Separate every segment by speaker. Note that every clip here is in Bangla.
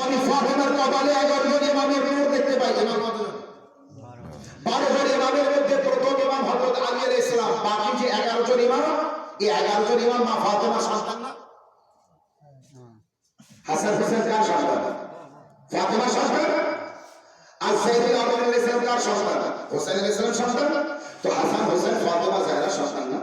Speaker 1: আমি ফাতেমার কপালে 11 জন ইমামের নূর দেখতে পাই। ইমাম কতজন? 12 জন ইমামের মধ্যে প্রথম ইমাম হযরত আলী আলাইহিস সালাম। বাকি যে 11 জন ইমাম, এই 11 জন ইমাম মা ফাতেমার সন্তান না? হাসান হোসেন কার সন্তান? ফাতেমার সন্তান। আর সাইয়েদুল আবু আলাইহিস সালাম কার সন্তান? হোসেন আলাইহিস সালাম সন্তান। তো হাসান হোসেন ফাতেমা জাহরার সন্তান না?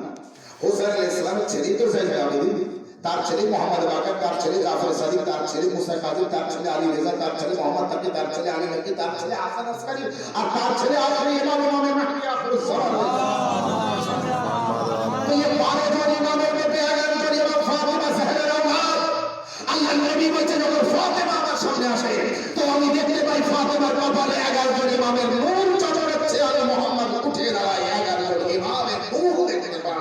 Speaker 1: হোসেন আলাইহিস সালামের ছেলেই তো জাইনুল আবেদিন, তার ছেলে মোহাম্মদ বাকের, তার ছেলে জাফর সাদিক, তার ছেলে মুসা কাজী, তার ছেলে আলী রেজা, তার ছেলে মোহাম্মদ তাকি, তার ছেলে আলী নকি, তার ছেলে হাসান আসকারী, আর তার ছেলে আখরি ইমাম ইমামে মাহদি আখিরুস জামান। তো এই 12 জন ইমামের মধ্যে 11 জন ইমাম ফাতেমা জাহরার আওলাদ। আল্লাহ নবী বলেছেন যখন ফাতেমা আমার সামনে আসে তো আমি দেখতে পাই ফাতেমার কপালে 11 জন ইমামের নূর চমকাচ্ছে। আর মুহাম্মদ উঠে দাঁড়ায়, 11 জন ইমামের নূর দেখতে পাই।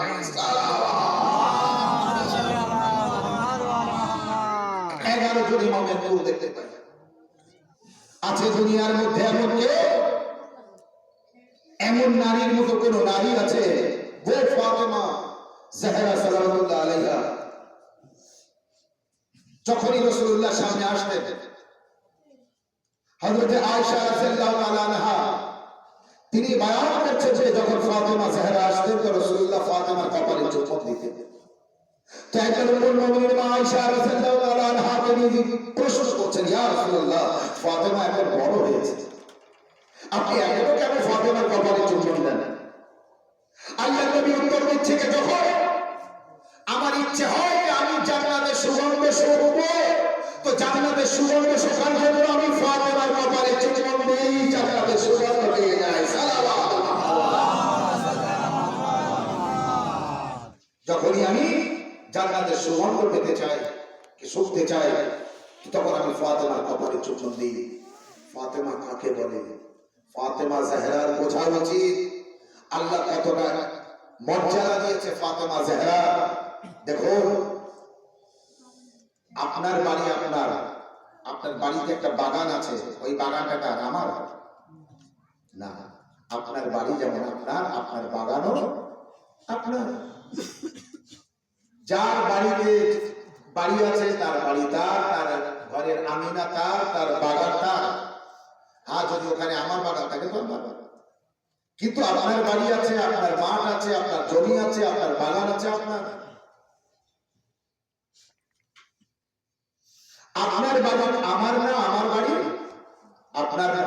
Speaker 1: ইমামের নূর দেখতে পাই। আছে দুনিয়ার মধ্যে এমন কে? এমন নারীর মতো কোন নারী আছে? ও ফাতেমা জাহরা সালাওয়াতুল্লাহ আলাইহা। যখনই রাসূলুল্লাহ সামনে আসতেন, হযরত আয়েশা রাদিয়াল্লাহু তাআলা আনহা তিনি বয়ান করছেন যে যখন ফাতেমা জাহরা আসতেন তো রাসূলুল্লাহ ফাতেমার কপালে চুম্বন দিতেন। তো একজন উম্মুল মুমিনিন মা আয়েশা রাদিয়াল্লাহু তাআলা আনহা তিনি প্রশ্ন করছেন, ইয়া রাসূলুল্লাহ, ফাতেমা এখন বড় হয়েছে, আপনি এখনো কেন ফাতেমার কপালে চুম্বন দেন? আল্লাহর নবী উত্তর দিচ্ছে যে যখন আমার ইচ্ছে হয় যে আমি জান্নাতের সুগন্ধ শুঁকব, তো জান্নাতের সুগন্ধ শোকার জন্য আমি ফাতেমার কপালে চুম্বন দেই, জান্নাতের সুগন্ধ পেয়ে যায়। সালাওয়াত। যখনই আমি জান্নাতের সুগন্ধ পেতে চাই, কি শুকতে চাই, তখন আমি ফাতেমার কপালে চুম্বন দিই। ফাতেমা কাকে বলে? ফাতেমা জাহরার বোঝা উচিত আল্লাহ কতটা মর্যাদা দিয়েছে ফাতেমা জাহরা। দেখুন, আপনার বাড়ি, আপনার বাড়িতে একটা বাগান আছে, ওই বাগানটা আমার না। আপনার বাড়ি যেমন আপনার বাগানও আপনার। যার বাড়িতে বাড়ি আছে তার বাড়ি তার, তার ঘরের আমিনা তার, তার বাগান তার। হ্যাঁ, যদি ওখানে আমার বাগান থাকে তো আমার বাগান। কিন্তু আপনার বাড়ি আছে, আপনার মাঠ আছে, আপনার জমি আছে, আপনার বাগান আছে আপনার। আপনার বাড়ি আমার না, আমার বাড়ি আপনার না।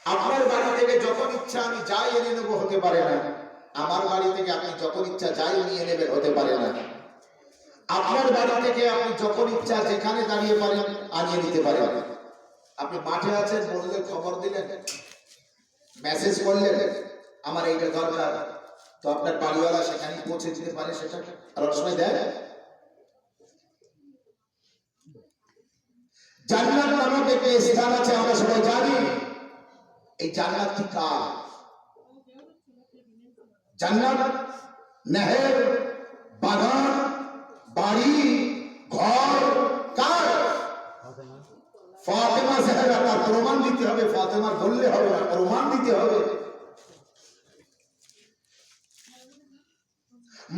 Speaker 1: আপনার বাড়ি থেকে যখন ইচ্ছা আমি যাই এনে নেবো হতে পারে না। আমার বাড়ি থেকে আপনি যখন ইচ্ছা যাই নিয়ে নেবেন হতে পারে না। আপনার বাড়ি থেকে আপনি যখন ইচ্ছা যেখানে দাঁড়িয়ে পারেন আনিয়ে নিতে পারেন। আপনি মাঠে আছেন, বললেন, খবর দিলেন, মেসেজ করলেন আমার এইটা দরকার, তো আপনার বাড়িওয়ালা সেখানে পৌঁছে দিতে পারে। সেটা আর অনেক সময় দেয়। জান্নাত নামক একটি স্থান আছে, আমরা সবাই জানি। এই জান্নাতটি কার? জান্নাত নেহের, বাগান, বাড়ি, ঘর কার? ফাতেমা জাহরা। তার প্রমাণ দিতে হবে, ফাতেমা বললে হবে না, প্রমাণ দিতে হবে।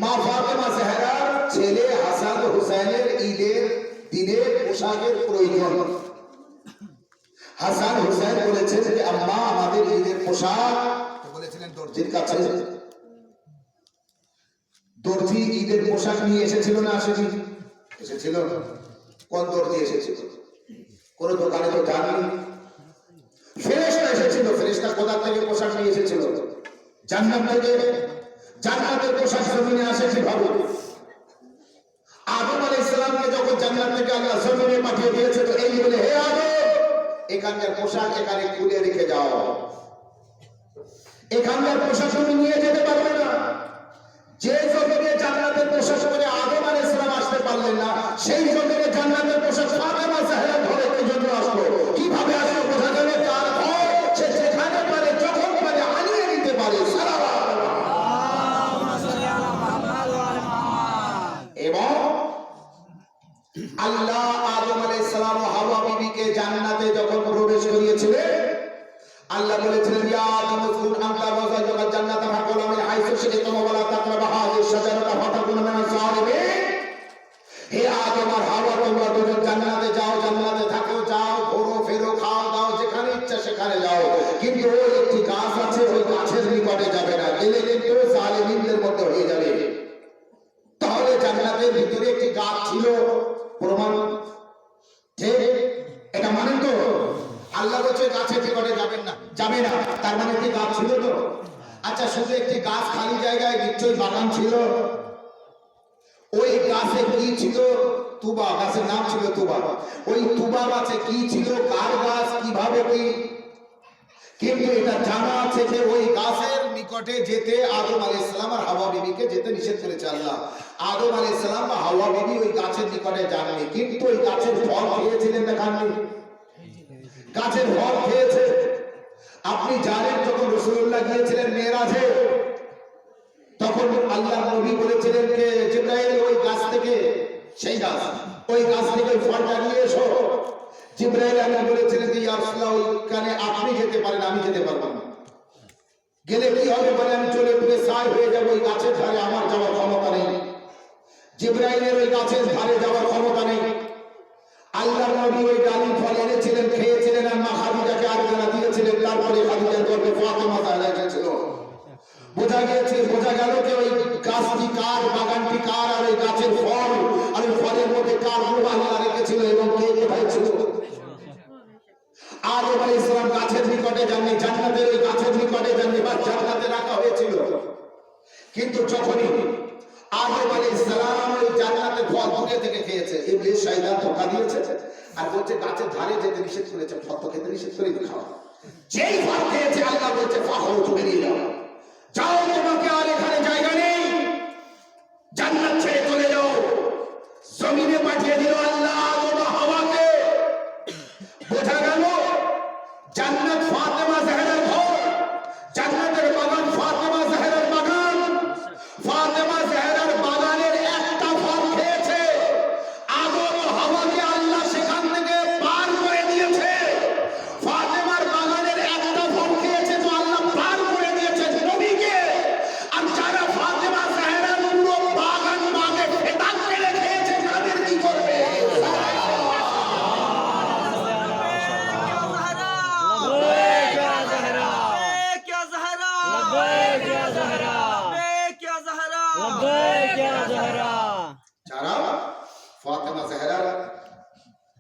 Speaker 1: মা ফাতেমা জাহরার ছেলে হাসান হুসাইনের ঈদের দিনে পোশাকের প্রয়োজন। হাসান হুসাইন বলেছেন যে আম্মা আমাদের ঈদের পোশাক, তো বলেছিলেন দর্জির কাছে। দর্জি ঈদের পোশাক নিয়ে এসেছিল না আসেনি? এসেছিল। কোন দর্জি এসেছিল? কোন দোকানে তো যাননি। ফেরেশতা এসেছিল। ফেরেশতা কোথা থেকে পোশাক নিয়ে এসেছিল? জান্নাত থেকে। জান্নাতের পোশাক জমিনে আসে কিভাবে? আদম আলাইহিস সালামকে যখন জান্নাত থেকে আল্লাহ জমিনে পাঠিয়ে দিয়েছে, তো এই বলে, হে আদম, এখানকার পোশাক এখানে খুলে রেখে যাও। এখানকার পোশাক তুমি নিয়ে যেতে পারবে না। যে জমিনে জান্নাতের পোশাক পরে আদম আলাইহিস সালাম আসতে পারলেন না, সেই জমিনে জান্নাতের পোশাক ফাতেমা জাহরা ঘরে পর্যন্ত আসলো। কিভাবে আসলো? বোঝা গেল তার ঘর, সে যেখানে পারে যখন পারে আনিয়ে নিতে পারে। এবং আল্লাহ আদম আলাইহিস সালাম ও হাওয়া বিবিকে জান্নাতে যখন প্রবেশ করিয়েছিলেন, আল্লাহ বলেছিলেন, ইয়া আদম উসকুন আনতা ওয়া যাওজুকা জান্নাতা ফাকুলা মিন হাইসু শি'তুম ওয়া লা তাকরাবা হাযিহি শাজারাতা ফাতাকুনা মিনাজ জালিমিন। হে আদম আর হাওয়া, তোমরা দুজন জান্নাতে যাও, জান্নাত আল্লাহ বলছে গাছের নিকটে যাবেন না, যাবে না, তার মানে কি গাছ ছিল তো? আচ্ছা, শুধু একটি গাছ খালি জায়গায় নিশ্চয়ই বাগান ছিল। ওই গাছে কি ছিল? তুবা, গাছের নাম ছিল তুবা। ওই তুবা গাছে কি ছিল, কার গাছ, কিভাবে কি? কিন্তু এটা জানা আছে যে ওই গাছের নিকটে যেতে আদম আলাইহিস সালাম আর হাওয়া বিবিকে যেতে নিষেধ করেছে আল্লাহ। আদম আলাইহিস সালাম বা হাওয়া বিবি ওই গাছের নিকটে যাননি, কিন্তু ওই গাছের ফল খেয়েছিলেন না খাননি? গাছের ফল খেয়েছে। আপনি জানেন যখন রাসূলুল্লাহ গিয়েছিলেন মেরাজে, তখন আল্লাহর নবী বলেছিলেন যে জিবরাইল ওই গাছ থেকে, সেই গাছ, ওই গাছ থেকে ফলটা নিয়ে এসো। জিবরাইল আল্লাহ বলেছিলেন যে ইয়া রাসূলুল্লাহ ওইখানে আপনি যেতে পারেন, আমি যেতে পারবো না। গেলে কি হবে? বলে আমি চলে পুরে ছাই হয়ে যাবো, ওই গাছের ধারে আমার যাওয়ার ক্ষমতা নেই। জিবরাইলের ওই গাছের ধারে যাওয়ার ক্ষমতা নেই। আল্লাহর নবী ওই ডালিম ফল এনেছিলেন, খেয়েছিলেন, আর মা খাদিজাকে আরেকজনা দিয়েছিলেন। তারপরে খাদিজার গর্ভে ফাতেমা জাহরা এসেছিল। বোঝা গেল যে ওই গাছটি কার, বাগানটি কার, আর ওই গাছের ফল আর ওই ফলের মধ্যে কার রূহ আল্লাহ রেখেছিল এবং কে কোথায় ছিল। আদম আলাইহিস সালাম গাছের নিকটে যাননি, জান্নাতের ওই গাছের নিকটে যাননি, বা জান্নাতে রাখা হয়েছিল। কিন্তু যখনই আদম আলাইহিস সালাম ওই জান্নাতের ফল দূরে থেকে খেয়েছে, ইবলিস শয়তান ধোঁকা দিয়েছে আর বলছে গাছের ধারে যেতে নিষেধ করেছে, ফল তো খেতে নিষেধ করে খাওয়া। যেই ফল খেয়েছে আল্লাহ বলছে ফাখরুজ, বেরিয়ে যাও, যাও, তোমাকে আর এখানে জায়গা নেই, জান্নাত ছেড়ে চলে যাও। জমিনে পাঠিয়ে দিল আল্লাহ আদম ও হাওয়াকে। বোঝা গেল জান্নাত ফাতেমা জাহরার ঘর, জান্নাতের বাগান ফাতেমা জাহরার বাগান। ফাতেমা জাহরার বাগানের একটা ফল খেয়েছে, আদম ও হাওয়াকে আল্লাহ সেখান থেকে পার করে দিয়েছে। ফাতেমার বাগানের একটা ফল খেয়েছে তো আল্লাহ পার করে দিয়েছে নবীকে। আর যারা ফাতেমা জাহরার পুরো বাগান বাগে ফেদান করে খেয়েছে, তাদের কি করবে? যারা ফাতেমা জাহরার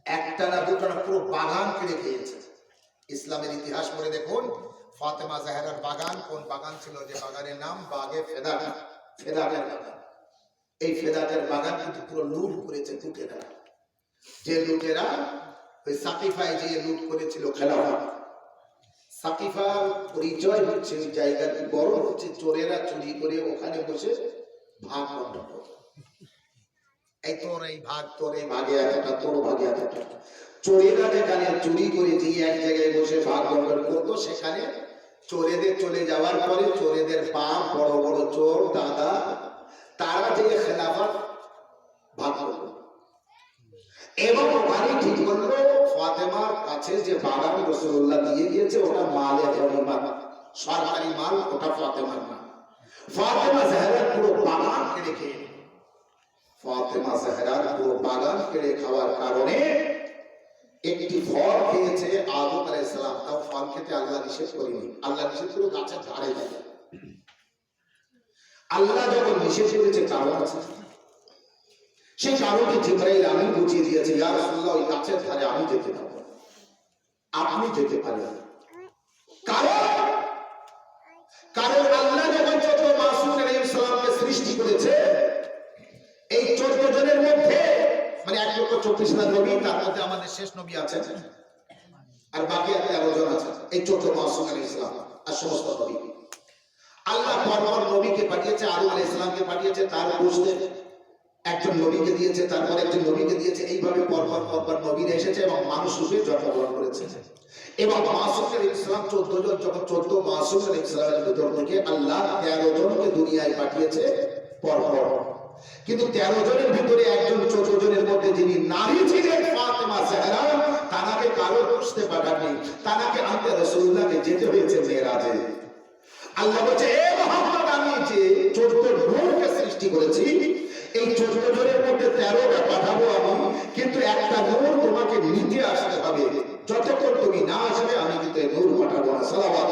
Speaker 1: একটা না দুটো না পুরো বাগান কিনে খেয়েছে। ইসলামের ইতিহাস পড়ে দেখুন, ফাতেমা জাহরার বাগান কোন বাগান ছিল? যে বাগানের নাম বাগে ফেদাত, ফেদাতের বাগান। এই ফেদাতের বাগান কিন্তু পুরো লুট করেছে লুটেরা। যে লুটেরা ওই সাকিফায় যে লুট করেছিল খেলাফত, সাকিফার পরিচয় হচ্ছে ওই জায়গাটি বড় হচ্ছে চোরেরা চুরি করে ওখানে বসে ভাগ বন্টন করত। এই তোর এই ভাগ, তোর এই ভাগে এতটা, তোর ভাগে এতটা। চোরেরা যেখানে চুরি করে যে এক জায়গায় বসে ভাগ বন্টন করতো, সেখানে চোরেদের চলে যাওয়ার পরে চোরেদের বাপ, বড় বড় চোর দাদা, তারা যে খেলাফত ভাগ করত। এবং ওখানে ঠিক করলো ফাতেমার কাছে যে বাগান রাসূলুল্লাহ দিয়ে গিয়েছে ওটা মালে গনিমত, সরকারি মাল, ওটা ফাতেমার না। ফাতেমা জাহরার পুরো বাগান কেড়ে খেয়ে, ফাতেমা জাহরার পুরো বাগান কেড়ে খাওয়ার কারণে একটি ফল খেয়েছে আদম আলাইহিস সালাম। তাও ফল খেতে আল্লাহ নিষেধ করেনি, আল্লাহ নিষেধ করে গাছের ধারে যায়। আল্লাহ যখন নিষেধ করেছে কারণ আছে, সেই কারণে জিবরাইল আমিন বুঝিয়ে দিয়েছে, ইয়া রাসূলুল্লাহ ওই গাছের ধারে আমি যেতে পারবো, আপনি যেতে পারবেন। কারণ আল্লাহ যখন 14 মাসুম আলাইহিস সালামকে সৃষ্টি করেছে, এই 14 জনের মধ্যে মানে 1,24,000 নবী, তার মধ্যে আমাদের শেষ নবী আছেন আর বাকি 13 জন আছেন। এই 14 মাসুম আলাইহিস সালাম আর সমস্ত নবী আল্লাহ পরপর নবীকে পাঠিয়েছে। আদম আলাইহিস সালামকে পাঠিয়েছে, তার বসতে একজন নবীকে দিয়েছে, তারপর একজন নবীকে দিয়েছে। এইভাবে পরপর নবীরা এসেছে এবং মানুষ রূপে জন্মগ্রহণ করেছে। এবং মাসুম আলাইহিস সালাম 14 জন, যখন 14 মাসুম আলাইহিস সালামের ভিতর থেকে আল্লাহ 13 জনকে দুনিয়ায় পাঠিয়েছে পরপর। কিন্তু 13 জনের ভিতরে একজন 14 জনের মধ্যে যিনি নারী ছিলেন ফাতেমা জাহরা, তাকে কারো বুঝতে পারেননি, তাকে আনতে রাসূলুল্লাহকে যেতে হয়েছে মেরাজে। আল্লাহ বলছে, এ মুহাম্মদ, আমি যে 14 নূরকে সৃষ্টি করেছি, এই 14 জনের মধ্যে 13টা পাঠাবো আমি, কিন্তু একটা নূর তোমাকে নিতে আসতে হবে। যতক্ষণ তুমি না আসবে আমি কিন্তু এই নূর পাঠাবো না। সালাওয়াত